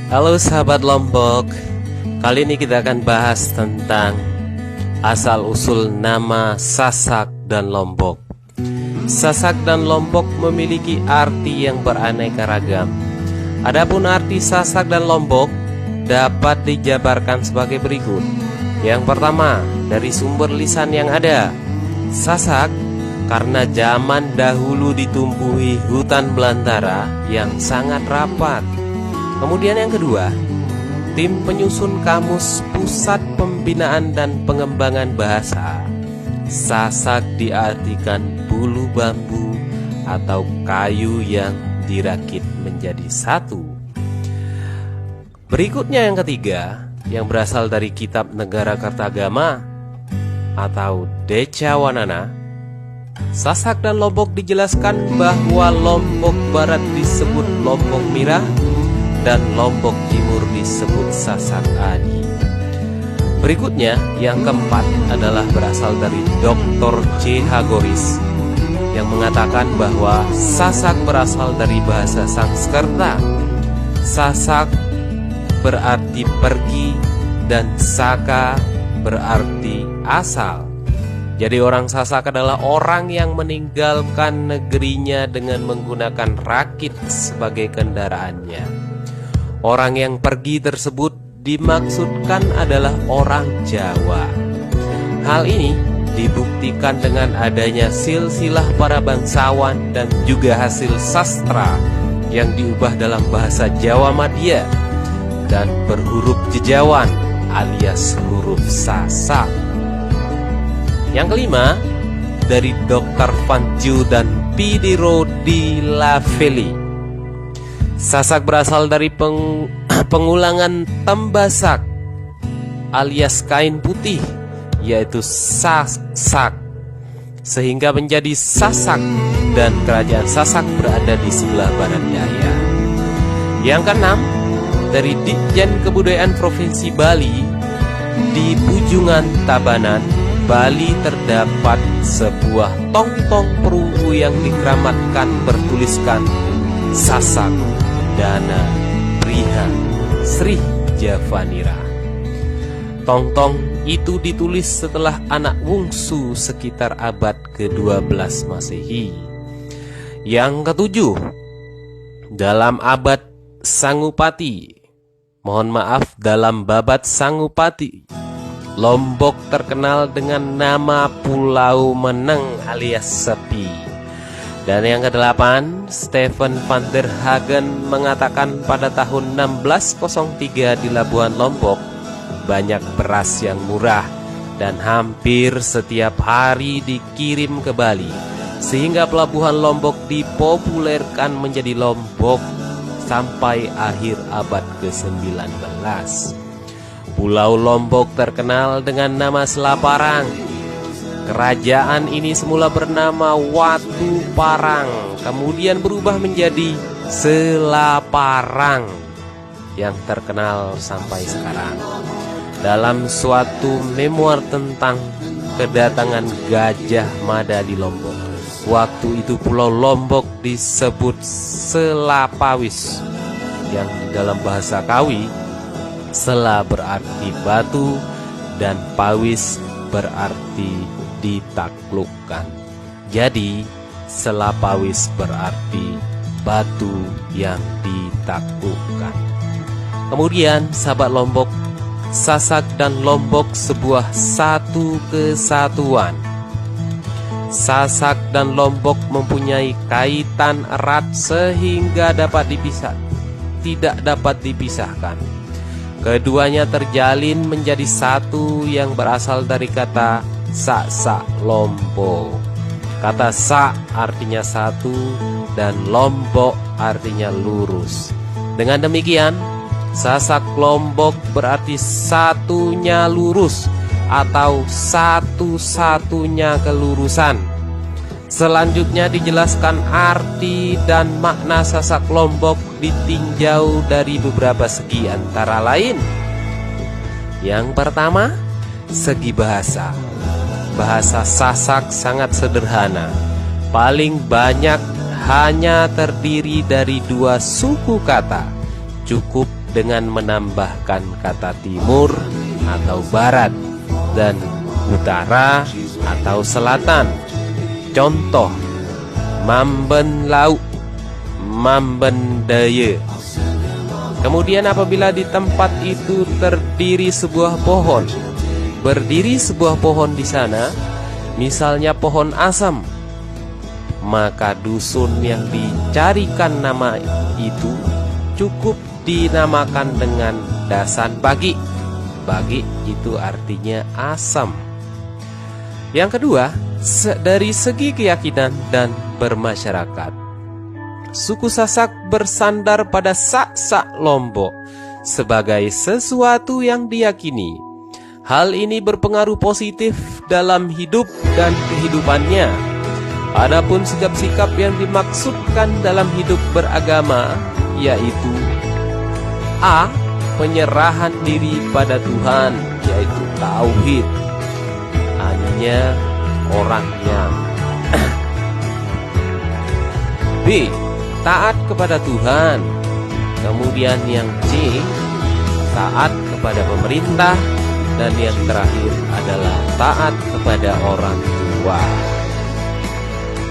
Halo sahabat Lombok, kali ini kita akan bahas tentang asal-usul nama Sasak dan Lombok. Sasak dan Lombok memiliki arti yang beraneka ragam. Adapun arti Sasak dan Lombok dapat dijabarkan sebagai berikut. Yang pertama, dari sumber lisan yang ada, Sasak karena zaman dahulu ditumbuhi hutan belantara yang sangat rapat. Kemudian yang kedua, tim penyusun kamus Pusat Pembinaan dan Pengembangan Bahasa. Sasak diartikan bulu bambu atau kayu yang dirakit menjadi satu. Berikutnya yang ketiga, yang berasal dari Kitab Negara Kertagama atau Decawanana. Sasak dan Lombok dijelaskan bahwa Lombok Barat disebut Lombok Mirah dan Lombok Timur disebut Sasak Adi. Berikutnya, yang keempat adalah berasal dari Dr. C. Hagoris yang mengatakan bahwa Sasak berasal dari bahasa Sanskerta. Sasak berarti pergi dan Saka berarti asal. Jadi orang Sasak adalah orang yang meninggalkan negerinya dengan menggunakan rakit sebagai kendaraannya. Orang yang pergi tersebut dimaksudkan adalah orang Jawa. Hal ini dibuktikan dengan adanya silsilah para bangsawan dan juga hasil sastra yang diubah dalam bahasa Jawa Madya dan berhuruf jejawan alias huruf Sasak. Yang kelima, dari Dr. Van Ju dan Pidiro di Lavelli. Sasak berasal dari pengulangan tembasak alias kain putih, yaitu Sasak, sehingga menjadi Sasak dan kerajaan Sasak berada di sebelah barat daya. Yang keenam, dari Ditjen Kebudayaan Provinsi Bali, di Pujungan Tabanan, Bali terdapat sebuah tong-tong perunggu yang dikeramatkan bertuliskan Sasak Dana Priha Sri Javanira. Tong-tong itu ditulis setelah anak wungsu sekitar abad ke-12 Masehi. Yang ketujuh, dalam abad Sangupati, dalam babat Sangupati, Lombok terkenal dengan nama Pulau Meneng alias Sepi. Dan yang kedelapan, Stephen van der Hagen mengatakan pada tahun 1603 di Labuan Lombok banyak beras yang murah dan hampir setiap hari dikirim ke Bali, sehingga pelabuhan Lombok dipopulerkan menjadi Lombok sampai akhir abad ke-19. Pulau Lombok terkenal dengan nama Selaparang. Kerajaan ini semula bernama Watu Parang, kemudian berubah menjadi Selaparang yang terkenal sampai sekarang. Dalam suatu memoir tentang kedatangan Gajah Mada di Lombok, waktu itu Pulau Lombok disebut Selapawis, yang dalam bahasa Kawi Sela berarti batu dan Pawis berarti ditaklukkan. Jadi Selapawis berarti batu yang ditaklukkan. Kemudian sahabat Lombok, Sasak dan Lombok sebuah satu kesatuan. Sasak dan Lombok mempunyai kaitan erat sehingga tidak dapat dipisahkan. Keduanya terjalin menjadi satu yang berasal dari kata Sak Lombo. Kata Sak artinya satu dan Lombok artinya lurus. Dengan demikian, Sasak Lombok berarti satunya lurus atau satu-satunya kelurusan. Selanjutnya dijelaskan arti dan makna Sasak Lombok ditinjau dari beberapa segi, antara lain: yang pertama, segi bahasa. Bahasa Sasak sangat sederhana, paling banyak hanya terdiri dari dua suku kata. Cukup dengan menambahkan kata timur atau barat dan utara atau selatan. Contoh, Mamben Lauk, Mamben Daya. Kemudian apabila di tempat itu berdiri sebuah pohon di sana, misalnya pohon asam, maka dusun yang dicarikan nama itu cukup dinamakan dengan Dasan Bagi. Bagi itu artinya asam. Yang kedua, dari segi keyakinan dan bermasyarakat, suku Sasak bersandar pada Sak-sak Lombok sebagai sesuatu yang diyakini. Hal ini berpengaruh positif dalam hidup dan kehidupannya. Adapun sikap-sikap yang dimaksudkan dalam hidup beragama yaitu A. Penyerahan diri pada Tuhan, yaitu tauhid. A-nya orangnya. B. Taat kepada Tuhan. Kemudian yang C. Taat kepada pemerintah. Dan yang terakhir adalah taat kepada orang tua.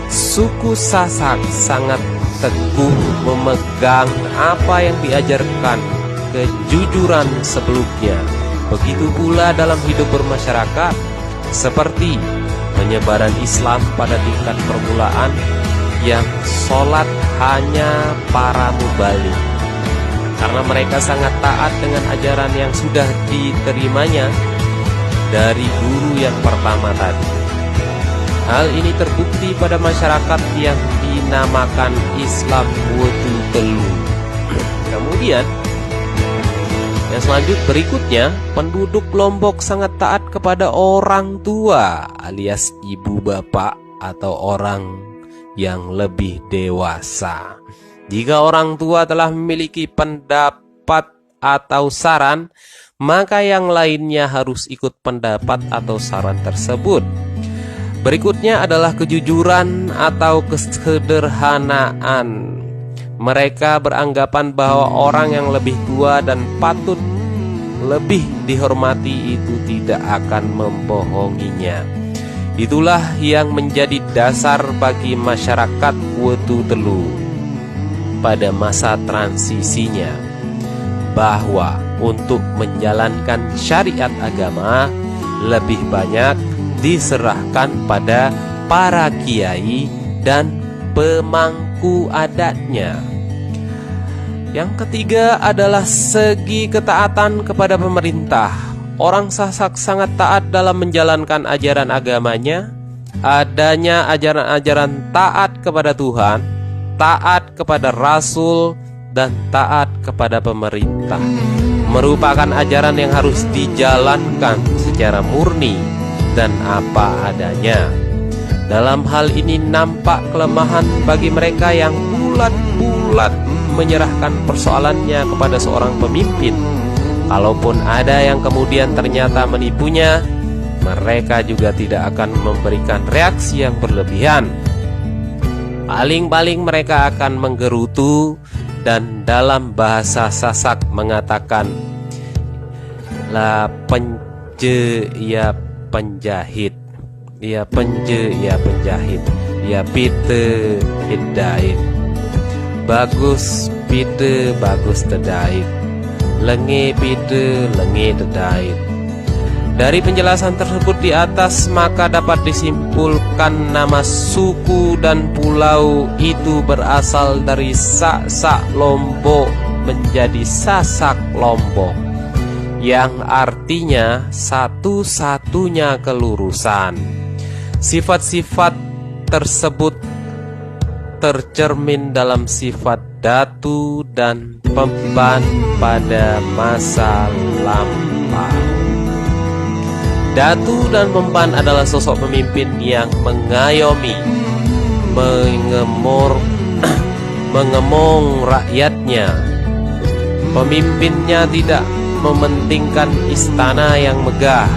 Suku Sasak sangat teguh memegang apa yang diajarkan kejujuran sebelumnya. Begitu pula dalam hidup bermasyarakat, seperti penyebaran Islam pada tingkat permulaan yang sholat hanya para mubalik, karena mereka sangat taat dengan ajaran yang sudah diterimanya dari guru yang pertama tadi. Hal ini terbukti pada masyarakat yang dinamakan Islam Wetu Telu. Kemudian yang berikutnya, penduduk Lombok sangat taat kepada orang tua alias ibu bapak atau orang yang lebih dewasa. Jika orang tua telah memiliki pendapat atau saran, maka yang lainnya harus ikut pendapat atau saran tersebut. Berikutnya adalah kejujuran atau kesederhanaan. Mereka beranggapan bahwa orang yang lebih tua dan patut lebih dihormati itu tidak akan membohonginya. Itulah yang menjadi dasar bagi masyarakat Wetu Telu pada masa transisinya, bahwa untuk menjalankan syariat agama lebih banyak diserahkan pada para kiai dan pemangku adatnya. Yang ketiga adalah segi ketaatan kepada pemerintah. Orang Sasak sangat taat dalam menjalankan ajaran agamanya. Adanya ajaran-ajaran taat kepada Tuhan, taat kepada Rasul, dan taat kepada pemerintah merupakan ajaran yang harus dijalankan secara murni dan apa adanya. Dalam hal ini nampak kelemahan bagi mereka yang bulat-bulat menyerahkan persoalannya kepada seorang pemimpin. Kalaupun ada yang kemudian ternyata menipunya, mereka juga tidak akan memberikan reaksi yang berlebihan. Paling-paling mereka akan menggerutu dan dalam bahasa Sasak mengatakan la penje ya penjahit, ya penje ya penjahit, ya pite hidait, bagus pite bagus tedait, lenge pite lenge tedait. Dari penjelasan tersebut di atas, maka dapat disimpulkan nama suku dan pulau itu berasal dari Sak-sak Lombok menjadi Sasak Lombok, yang artinya satu-satunya kelurusan. Sifat-sifat tersebut tercermin dalam sifat Datu dan Pemban pada masa lampau. Datu dan Pemban adalah sosok pemimpin yang mengayomi, mengemong rakyatnya. Pemimpinnya tidak mementingkan istana yang megah,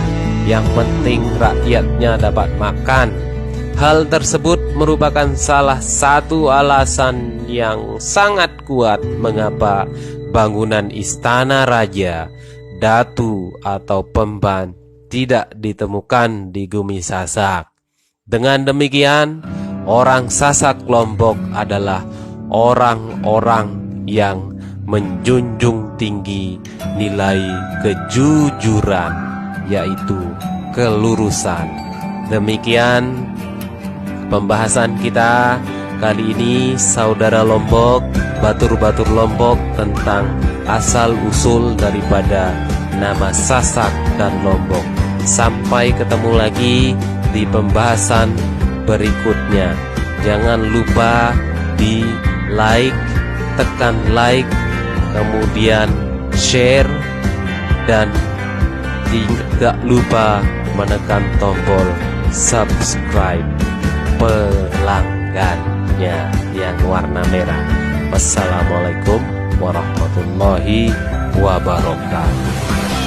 yang penting rakyatnya dapat makan. Hal tersebut merupakan salah satu alasan yang sangat kuat mengapa bangunan istana raja, datu atau pemban tidak ditemukan di Bumi Sasak. Dengan demikian, orang Sasak Lombok adalah orang-orang yang menjunjung tinggi nilai kejujuran, yaitu kelurusan. Demikian pembahasan kita kali ini, saudara Lombok, batur-batur Lombok, tentang asal-usul daripada nama Sasak dan Lombok. Sampai ketemu lagi di pembahasan berikutnya. Jangan lupa di like, tekan like, kemudian share, dan tidak lupa menekan tombol subscribe, pelanggannya yang warna merah. Wassalamualaikum warahmatullahi wabarakatuh.